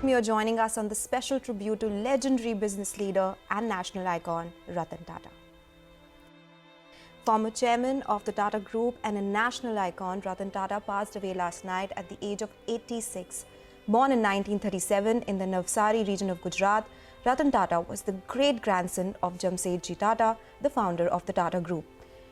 me are joining us on the special tribute to legendary business leader and national icon Ratan Tata. Former chairman of the Tata Group and a national icon, Ratan Tata passed away last night at the age of 86. Born in 1937 in the Navsari region of Gujarat, Ratan Tata was the great-grandson of Jamsetji Tata, the founder of the Tata Group.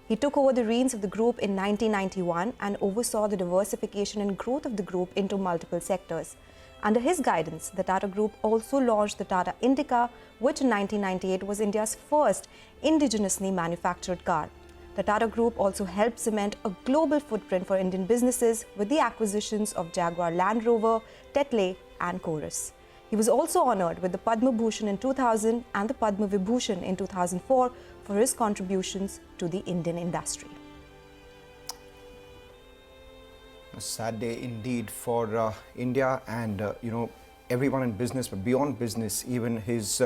He took over the reins of the group in 1991 and oversaw the diversification and growth of the group into multiple sectors. Under his guidance, the Tata Group also launched the Tata Indica, which in 1998 was India's first indigenously manufactured car. The Tata Group also helped cement a global footprint for Indian businesses with the acquisitions of Jaguar Land Rover, Tetley and Chorus. He was also honoured with the Padma Bhushan in 2000 and the Padma Vibhushan in 2004 for his contributions to the Indian industry. A sad day indeed for India and everyone in business, but beyond business, even his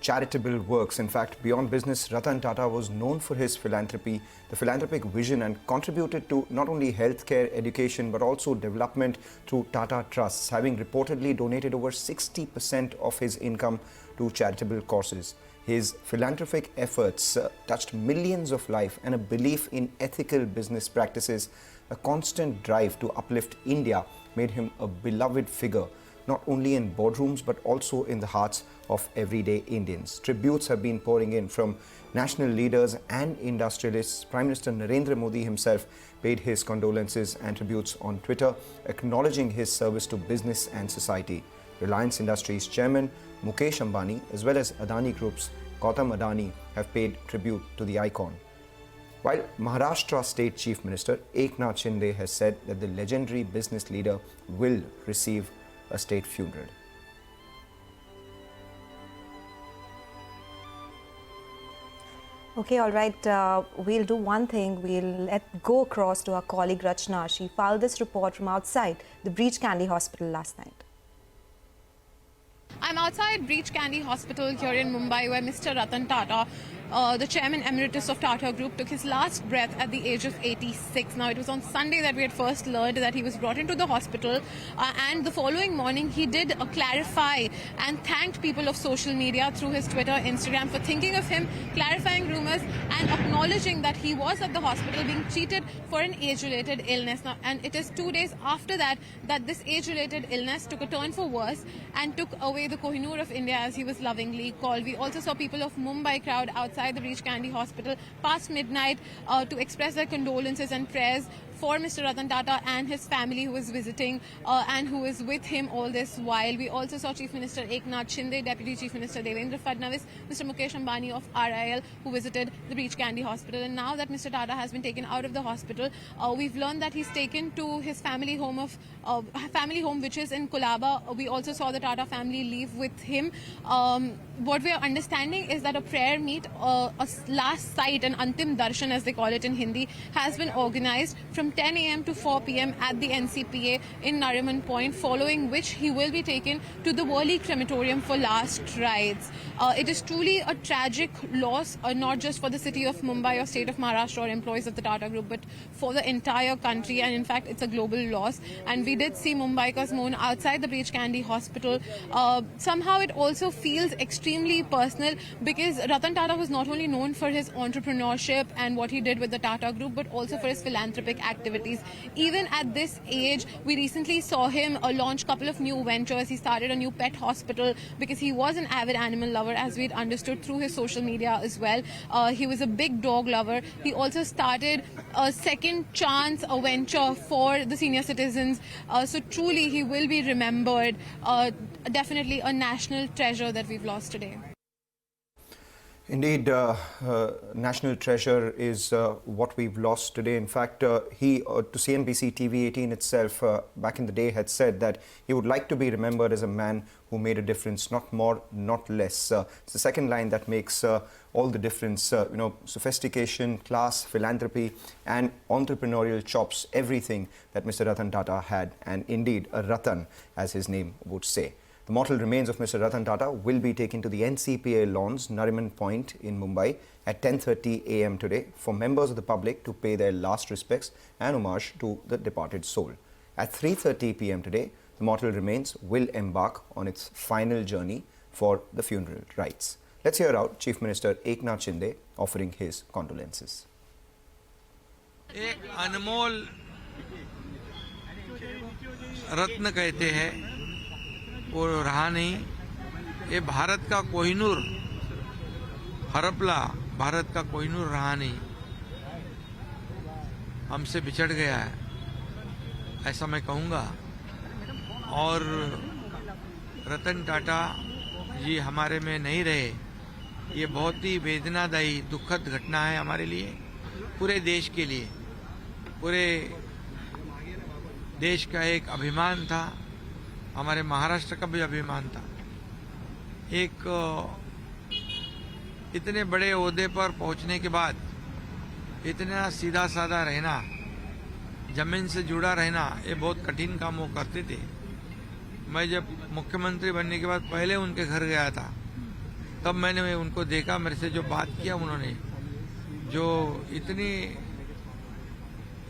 charitable works. In fact, beyond business, Ratan Tata was known for his philanthropy, the philanthropic vision, and contributed to not only healthcare, education, but also development through Tata Trusts, having reportedly donated over 60% of his income to charitable causes. His philanthropic efforts touched millions of lives, and a belief in ethical business practices, a constant drive to uplift India made him a beloved figure, not only in boardrooms but also in the hearts of everyday Indians. Tributes have been pouring in from national leaders and industrialists. Prime Minister Narendra Modi himself paid his condolences and tributes on Twitter, acknowledging his service to business and society. Reliance Industries chairman Mukesh Ambani as well as Adani Group's Gautam Adani have paid tribute to the icon. While Maharashtra State Chief Minister Eknath Shinde has said that the legendary business leader will receive a state funeral. Okay, all right. We'll do one thing. We'll go across to our colleague Rachna. She filed this report from outside the Breach Candy Hospital last night. I'm outside Breach Candy Hospital here in Mumbai, where Mr. Ratan Tata, the chairman emeritus of Tata Group, took his last breath at the age of 86. Now, it was on Sunday that we had first learned that he was brought into the hospital, and the following morning he did clarify and thanked people of social media through his Twitter, Instagram for thinking of him, clarifying rumors and acknowledging that he was at the hospital being treated for an age-related illness. Now, and it is 2 days after that that this age-related illness took a turn for worse and took away the Kohinoor of India, as he was lovingly called. We also saw people of Mumbai crowd outside the Breach Candy Hospital past midnight to express their condolences and prayers for Mr. Ratan Tata and his family, who was visiting and who was with him all this while. We also saw Chief Minister Eknath Shinde, Deputy Chief Minister Devendra Fadnavis, Mr. Mukesh Ambani of RIL, who visited the Breach Candy Hospital. And now that Mr. Tata has been taken out of the hospital, we've learned that he's taken to his family home which is in Kolaba. We also saw the Tata family leave with him. What we are understanding is that a prayer meet, a last sight, an Antim Darshan as they call it in Hindi, has been organized from 10 a.m. to 4 p.m. at the NCPA in Nariman Point, following which he will be taken to the Worli crematorium for last rites. It is truly a tragic loss, not just for the city of Mumbai or state of Maharashtra or employees of the Tata Group, but for the entire country, and in fact it's a global loss. And we did see Mumbaikas mourn outside the Breach Candy Hospital. Somehow it also feels extremely personal, because Ratan Tata was not only known for his entrepreneurship and what he did with the Tata Group, but also for his philanthropic activities. Even at this age, we recently saw him launch a couple of new ventures. He started a new pet hospital because he was an avid animal lover, as we'd understood through his social media as well. He was a big dog lover. He also started a second chance, a venture for the senior citizens. So truly he will be remembered. Definitely a national treasure that we've lost today. Indeed, national treasure is what we've lost today. In fact, he, to CNBC-TV18 itself, back in the day, had said that he would like to be remembered as a man who made a difference, not more, not less. It's the second line that makes all the difference. Sophistication, class, philanthropy, and entrepreneurial chops, everything that Mr. Ratan Tata had, and indeed a Ratan, as his name would say. The mortal remains of Mr. Ratan Tata will be taken to the NCPA lawns, Nariman Point in Mumbai at 10:30 a.m. today for members of the public to pay their last respects and homage to the departed soul. At 3:30 p.m. today, the mortal remains will embark on its final journey for the funeral rites. Let's hear out Chief Minister Eknath Shinde offering his condolences. एक अनमोल रत्न कहते हैं, वो रहा नहीं। ये भारत का कोहिनूर, हरपला भारत का कोहिनूर रहा नहीं, हमसे बिछड़ गया है, ऐसा मैं कहूँगा। और रतन टाटा जी हमारे में नहीं रहे, ये बहुत ही वेदनादायी दुखद घटना है हमारे लिए, पूरे देश के लिए। पूरे देश का एक अभिमान था, हमारे महाराष्ट्र का भी अभिमान था। एक इतने बड़े ओहदे पर पहुंचने के बाद इतना सीधा साधा रहना, जमीन से जुड़ा रहना, ये बहुत कठिन काम वो करते थे। मैं जब मुख्यमंत्री बनने के बाद पहले उनके घर गया था, तब मैंने उनको देखा, मेरे से जो बात किया उन्होंने, जो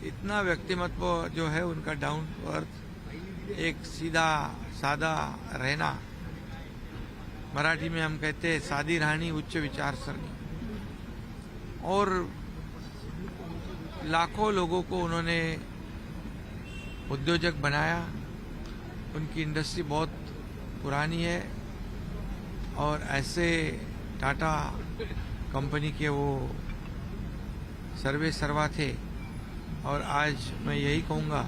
इतना व्यक्तिमत्व जो है उनका, डाउन टू अर्थ, एक सीधा सादा रहना, मराठी में हम कहते हैं सादी राहणी उच्च विचारसरणी। और लाखों लोगों को उन्होंने उद्योजक बनाया। उनकी इंडस्ट्री बहुत पुरानी है और ऐसे टाटा कंपनी के वो सर्वे सर्वा थे। और आज मैं यही कहूँगा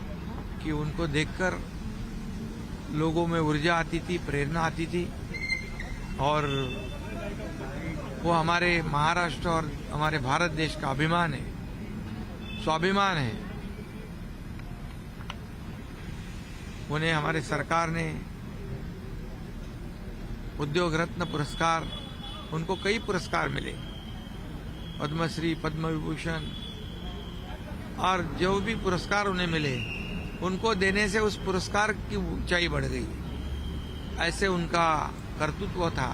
कि उनको देखकर लोगों में ऊर्जा आती थी, प्रेरणा आती थी। और वो हमारे महाराष्ट्र और हमारे भारत देश का अभिमान है, स्वाभिमान है। उन्हें हमारे सरकार ने उद्योग रत्न पुरस्कार, उनको कई पुरस्कार मिले, पद्मश्री, पद्म विभूषण, और जो भी पुरस्कार उन्हें मिले, उनको देने से उस पुरस्कार की ऊंचाई बढ़ गई। ऐसे उनका कर्तृत्व था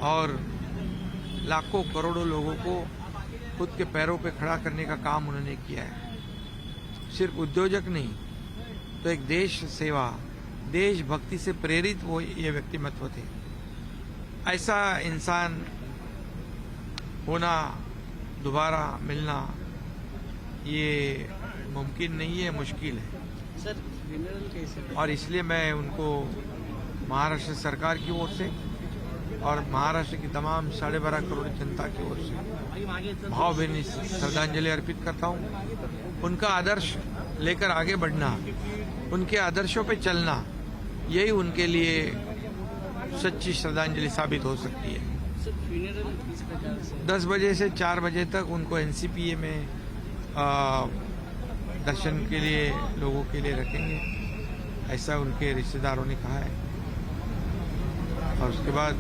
और लाखों करोड़ों लोगों को खुद के पैरों पे खड़ा करने का काम उन्होंने किया है। सिर्फ उद्योजक नहीं, तो एक देश सेवा, देशभक्ति से प्रेरित वो ये व्यक्तिमत्व थे। ऐसा इंसान होना, दोबारा मिलना, ये मुमकिन नहीं है, मुश्किल है सर। और इसलिए मैं उनको महाराष्ट्र सरकार की ओर से और महाराष्ट्र की तमाम 12.5 करोड़ जनता की ओर से भावभीनी श्रद्धांजलि अर्पित करता हूँ। उनका आदर्श लेकर आगे बढ़ना, उनके आदर्शों पे चलना, यही उनके लिए सच्ची श्रद्धांजलि साबित हो सकती है। 10 बजे से 4 बजे तक उनको एनसीपीए में दर्शन के लिए लोगों के लिए रखेंगे, ऐसा उनके रिश्तेदारों ने कहा है। और उसके बाद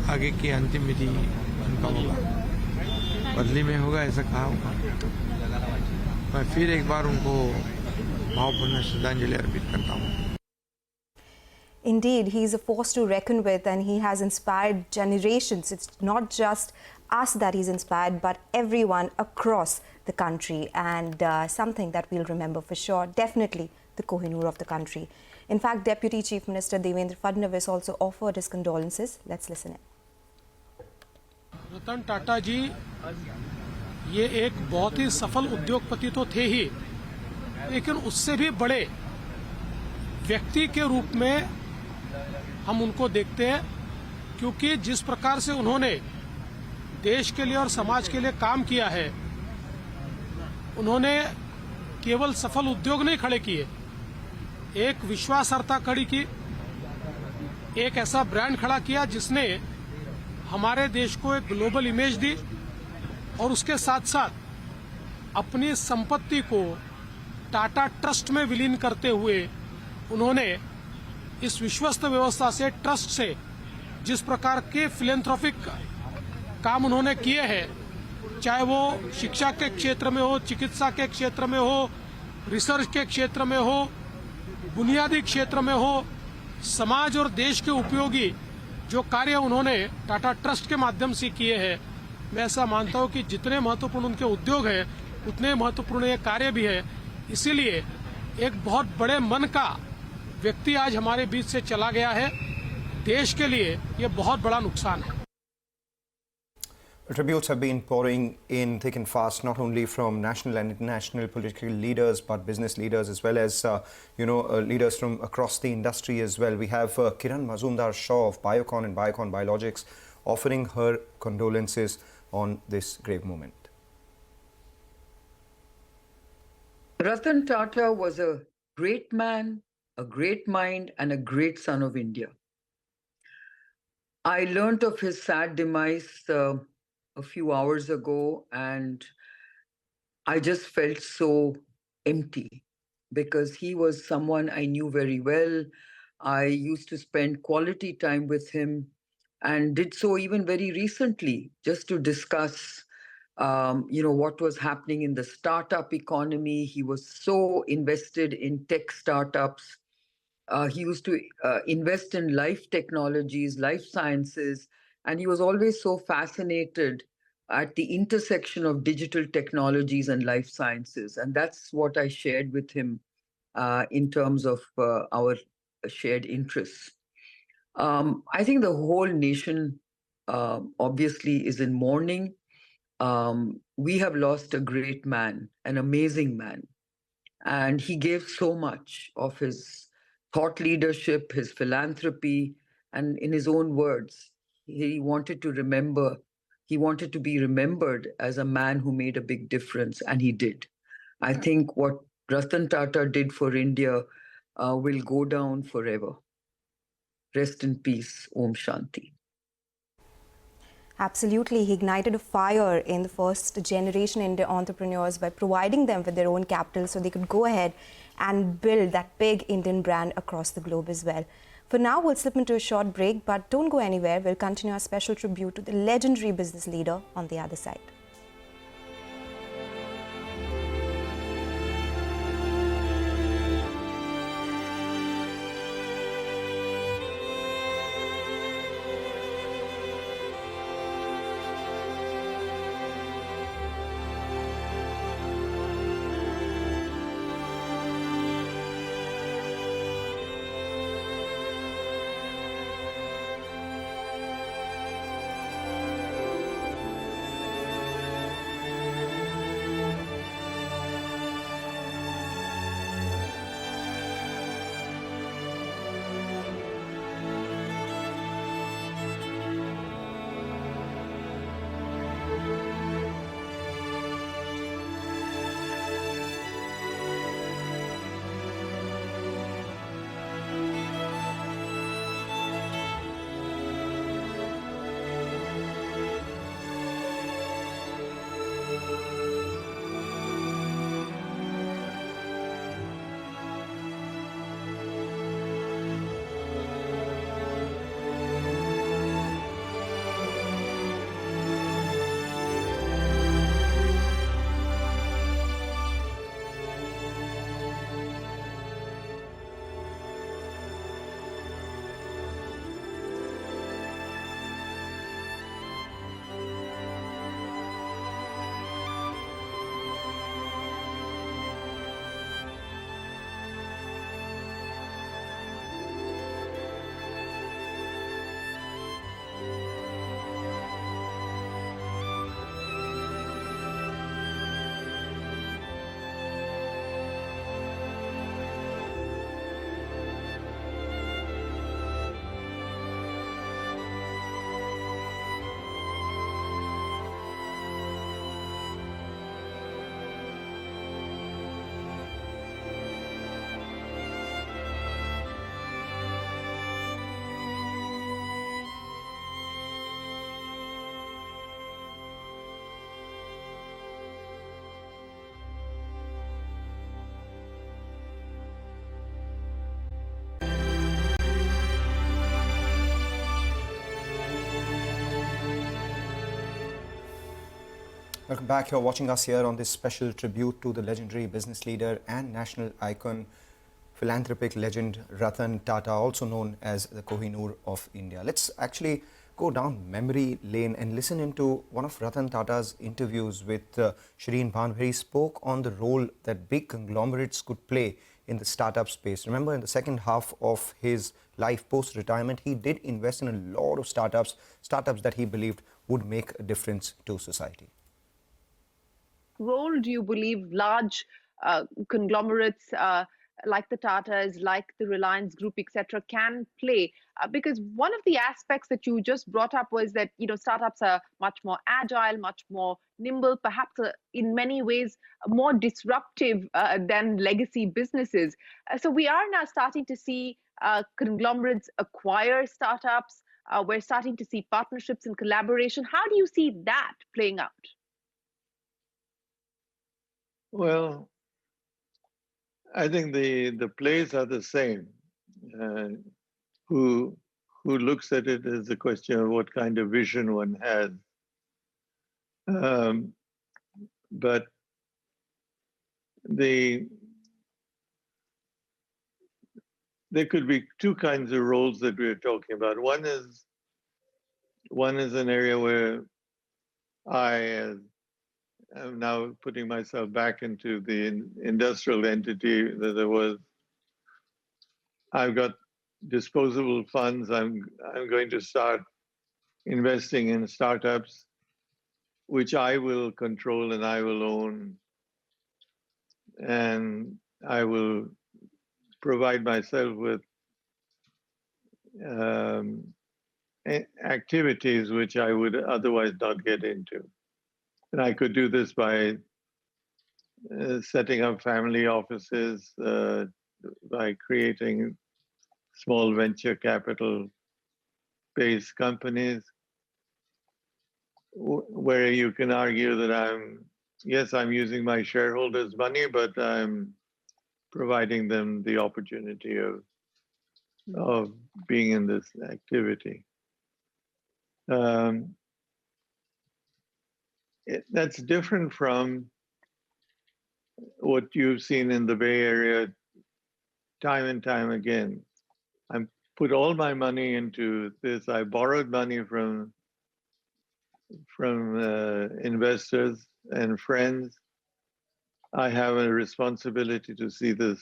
आगे की अंतिम विधि उनका होगा, बदली में होगा, ऐसा कहा होगा। मैं फिर एक बार उनको भावपूर्ण श्रद्धांजलि अर्पित करता हूँ। Indeed, he is a force to reckon with and he has inspired generations. It's not just us that he's inspired, but everyone across the country, and something that we'll remember for sure. Definitely the Kohinoor of the country. In fact, Deputy Chief Minister Devendra Fadnavis also offered his condolences. Let's listen in. Ratan Tata जी ये एक बहुत ही सफल उद्योगपति तो थे ही, लेकिन उससे भी बड़े व्यक्ति के रूप में हम उनको देखते हैं, क्योंकि जिस प्रकार से उन्होंने देश के लिए और समाज के लिए काम किया है, उन्होंने केवल सफल उद्योग नहीं खड़े किए, एक विश्वासार्हता खड़ी की, एक ऐसा ब्रांड खड़ा किया जिसने हमारे देश को एक ग्लोबल इमेज दी, और उसके साथ साथ अपनी संपत्ति को टाटा ट्रस्ट में विलीन करते हुए उन्होंने इस विश्वस्त व्यवस्था से, ट्रस्ट से, जिस प्रकार के फिलेंथ्रोपिक काम उन्होंने किए हैं, चाहे वो शिक्षा के क्षेत्र में हो, चिकित्सा के क्षेत्र में हो, रिसर्च के क्षेत्र में हो, बुनियादी क्षेत्र में हो, समाज और देश के उपयोगी जो कार्य उन्होंने टाटा ट्रस्ट के माध्यम से किए हैं, मैं ऐसा मानता हूं कि जितने महत्वपूर्ण उनके उद्योग हैं, उतने महत्वपूर्ण ये कार्य भी है। इसीलिए एक बहुत बड़े मन का व्यक्ति आज हमारे बीच से चला गया है। देश के लिए ये बहुत बड़ा नुकसान है। Tributes have been pouring in thick and fast, not only from national and international political leaders, but business leaders as well as, leaders from across the industry as well. We have Kiran Mazumdar-Shaw of Biocon and Biocon Biologics offering her condolences on this grave moment. Ratan Tata was a great man, a great mind, and a great son of India. I learnt of his sad demise a few hours ago, and I just felt so empty because he was someone I knew very well. I used to spend quality time with him and did so even very recently just to discuss what was happening in the startup economy. He was so invested in tech startups. He used to invest in life technologies, life sciences, and he was always so fascinated at the intersection of digital technologies and life sciences. And that's what I shared with him in terms of our shared interests. I think the whole nation obviously is in mourning. We have lost a great man, an amazing man. And he gave so much of his thought leadership, his philanthropy, and in his own words, he wanted to be remembered as a man who made a big difference, and he did. I think what Ratan Tata did for India will go down forever. Rest in peace. Om Shanti. Absolutely. He ignited a fire in the first generation Indian entrepreneurs by providing them with their own capital so they could go ahead and build that big Indian brand across the globe as well. For now, we'll slip into a short break, but don't go anywhere. We'll continue our special tribute to the legendary business leader on the other side. Welcome back. You're watching us here on this special tribute to the legendary business leader and national icon, philanthropic legend Ratan Tata, also known as the Kohinoor of India. Let's actually go down memory lane and listen into one of Ratan Tata's interviews with Shireen Bhan, where he spoke on the role that big conglomerates could play in the startup space. Remember, in the second half of his life post-retirement, he did invest in a lot of startups that he believed would make a difference to society. Role do you believe large conglomerates like the Tatas, like the Reliance Group, etc., can play? Because one of the aspects that you just brought up was that startups are much more agile, much more nimble, perhaps in many ways more disruptive than legacy businesses. So we are now starting to see conglomerates acquire startups. We're starting to see partnerships and collaboration. How do you see that playing out? Well, I think the plays are the same. Uh, who looks at it as a question of what kind of vision one has. But there could be two kinds of roles that we're talking about. One is an area where I I'm now putting myself back into the industrial entity that there was. I've got disposable funds. I'm going to start investing in startups, which I will control and I will own, and I will provide myself with activities which I would otherwise not get into. And I could do this by setting up family offices, by creating small venture capital based companies, where you can argue that I'm using my shareholders' money, but I'm providing them the opportunity of being in this activity. That's different from what you've seen in the Bay Area time and time again. I put all my money into this. I borrowed money from investors and friends. I have a responsibility to see this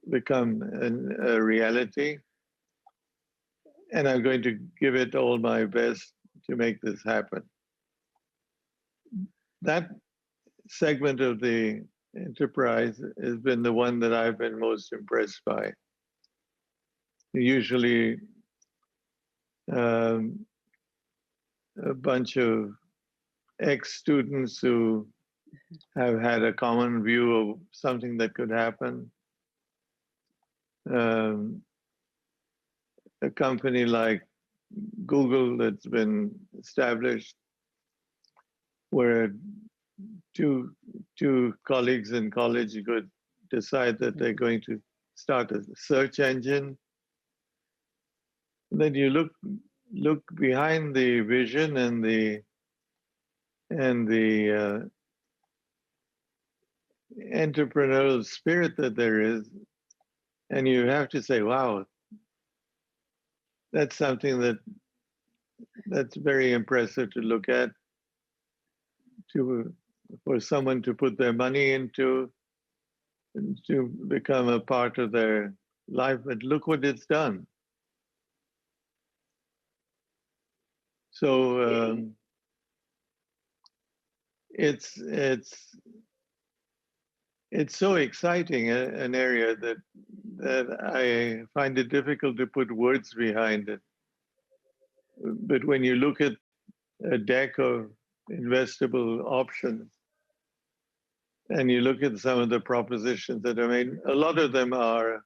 become a reality. And I'm going to give it all my best to make this happen. That segment of the enterprise has been the one that I've been most impressed by. Usually, a bunch of ex-students who have had a common view of something that could happen. A company like Google that's been established, where two colleagues in college could decide that they're going to start a search engine. Then you look behind the vision and the entrepreneurial spirit that there is, and you have to say, wow, that's something that's very impressive to look at, for someone to put their money into, and to become a part of their life. But look what it's done. So it's so exciting, an area that I find it difficult to put words behind it. But when you look at a deck of investable options, and you look at some of the propositions that are made, a lot of them are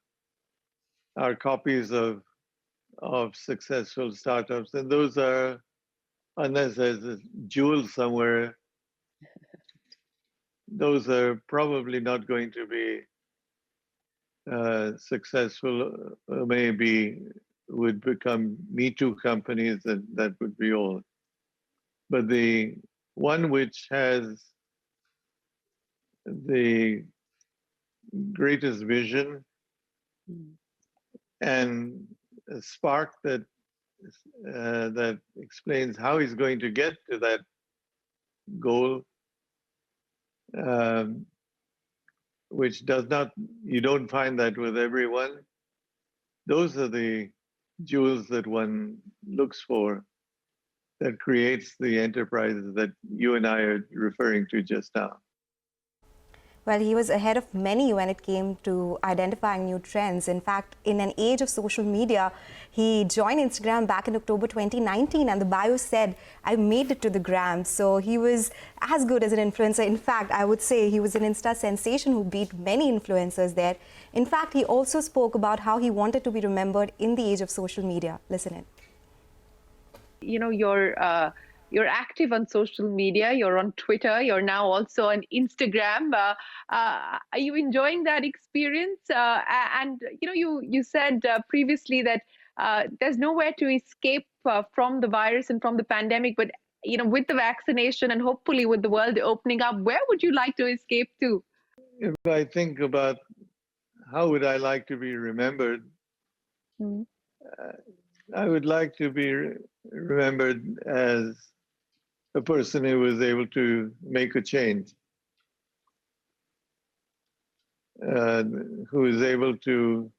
copies of successful startups, and those are, unless there's a jewel somewhere, those are probably not going to be successful, or maybe would become Me Too companies, and that would be all. But the one which has the greatest vision and a spark that explains how he's going to get to that goal, which does not, you don't find that with everyone. Those are the jewels that one looks for, that creates the enterprises that you and I are referring to just now. Well, he was ahead of many when it came to identifying new trends. In fact, in an age of social media, he joined Instagram back in October 2019, and the bio said, "I made it to the gram." So he was as good as an influencer. In fact, I would say he was an Insta sensation who beat many influencers there. In fact, he also spoke about how he wanted to be remembered in the age of social media. Listen in. You know, you're active on social media, you're on Twitter, you're now also on Instagram. Are you enjoying that experience? And you know, you said previously that there's nowhere to escape from the virus and from the pandemic, but you know, with the vaccination and hopefully with the world opening up, where would you like to escape to? If I think about how would I like to be remembered, Mm. I would like to be remembered as a person who was able to make a change, who was able to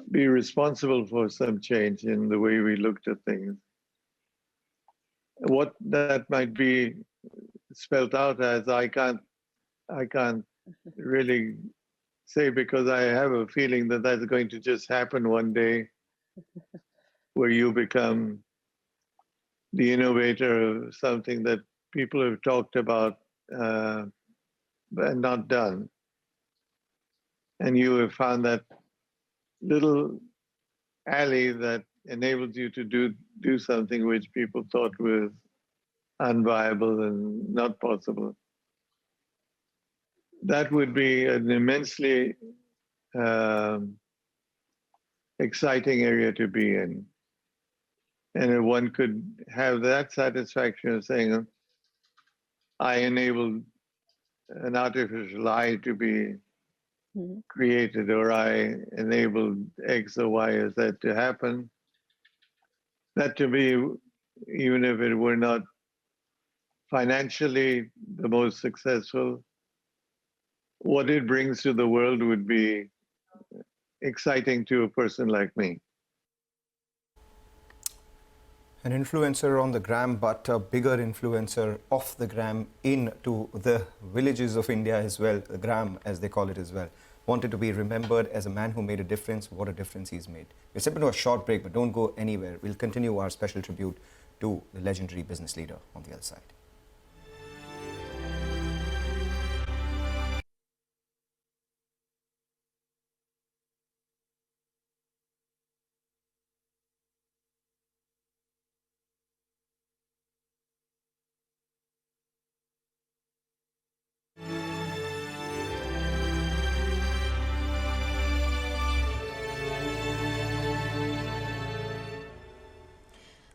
be responsible for some change in the way we looked at things. What that might be spelt out as, I can't really say, because I have a feeling that that's going to just happen one day, where you become the innovator of something that people have talked about and not done. And you have found that little alley that enables you to do something which people thought was unviable and not possible. That would be an immensely exciting area to be in. And if one could have that satisfaction of saying, I enabled an artificial eye to be created, or I enabled X or Y or Z to happen, that to me, even if it were not financially the most successful, what it brings to the world would be exciting to a person like me. An influencer on the gram, but a bigger influencer off the gram into the villages of India as well, the gram as they call it as well. Wanted to be remembered as a man who made a difference. What a difference he's made. We're stepping to a short break, but don't go anywhere. We'll continue our special tribute to the legendary business leader on the other side.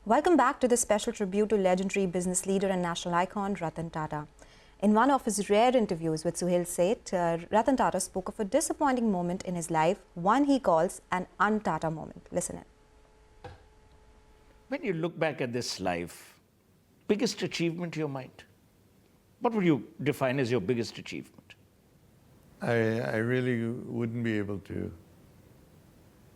Welcome back to this special tribute to legendary business leader and national icon Ratan Tata. In one of his rare interviews with Suhail Seth, Ratan Tata spoke of a disappointing moment in his life, one he calls an un-Tata moment. Listen in. When you look back at this life, biggest achievement to your mind? What would you define as your biggest achievement? I really wouldn't be able to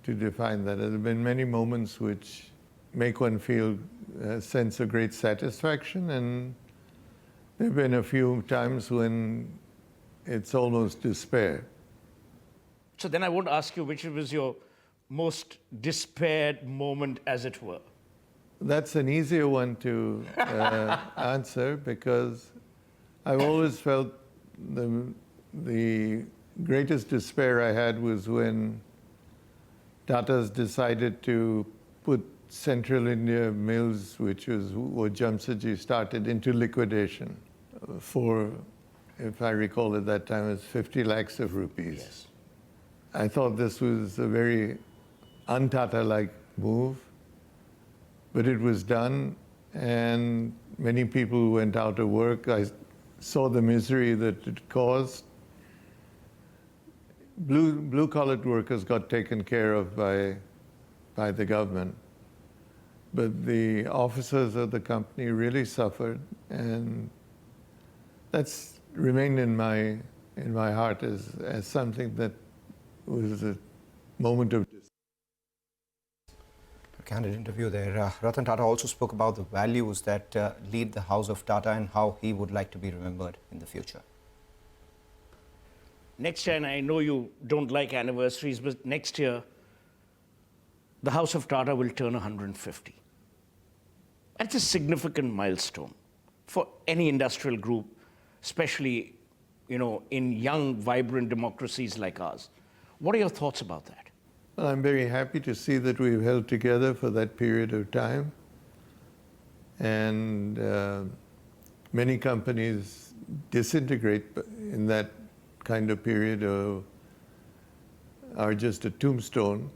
define that. There have been many moments which make one feel a sense of great satisfaction, and there have been a few times when it's almost despair. So then I won't ask you which was your most despaired moment, as it were. That's an easier one to answer, because I've always felt the greatest despair I had was when Tatas decided to put Central India Mills, which was what Jamsetji started, into liquidation for, if I recall at that time, it was 50 lakhs of rupees. Yes. I thought this was a very un-Tata-like move, but it was done, and many people went out of work. I saw the misery that it caused. Blue-collared workers got taken care of by the government, but the officers of the company really suffered, and that's remained in my in my heart as something that was a moment of A candid interview there. Ratan Tata also spoke about the values that lead the house of Tata and how he would like to be remembered in the future. Next year, and I know you don't like anniversaries, but next year, the House of Tata will turn 150. That's a significant milestone for any industrial group, especially, in young, vibrant democracies like ours. What are your thoughts about that? Well, I'm very happy to see that we've held together for that period of time. And many companies disintegrate in that kind of period or are just a tombstone.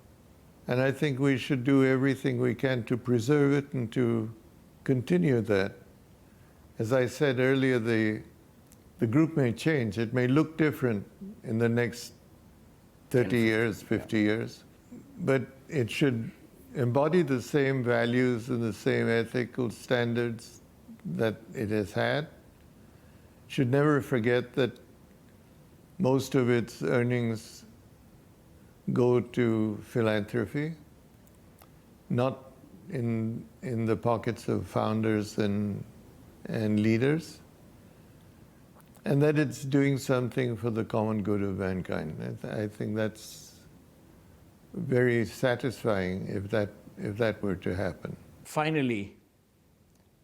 And I think we should do everything we can to preserve it and to continue that. As I said earlier, the group may change. It may look different in the next 30 years, 50 years, but it should embody the same values and the same ethical standards that it has had. Should never forget that most of its earnings go to philanthropy, not in the pockets of founders and leaders, and that it's doing something for the common good of mankind. I think that's very satisfying if that were to happen. Finally,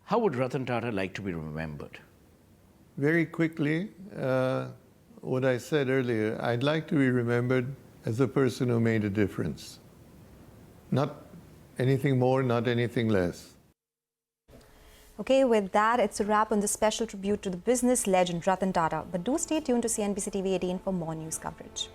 how would Ratan Tata like to be remembered? Very quickly, what I said earlier, I'd like to be remembered as a person who made a difference. Not anything more, not anything less. Okay, with that, it's a wrap on this special tribute to the business legend Ratan Tata. But do stay tuned to CNBC TV 18 for more news coverage.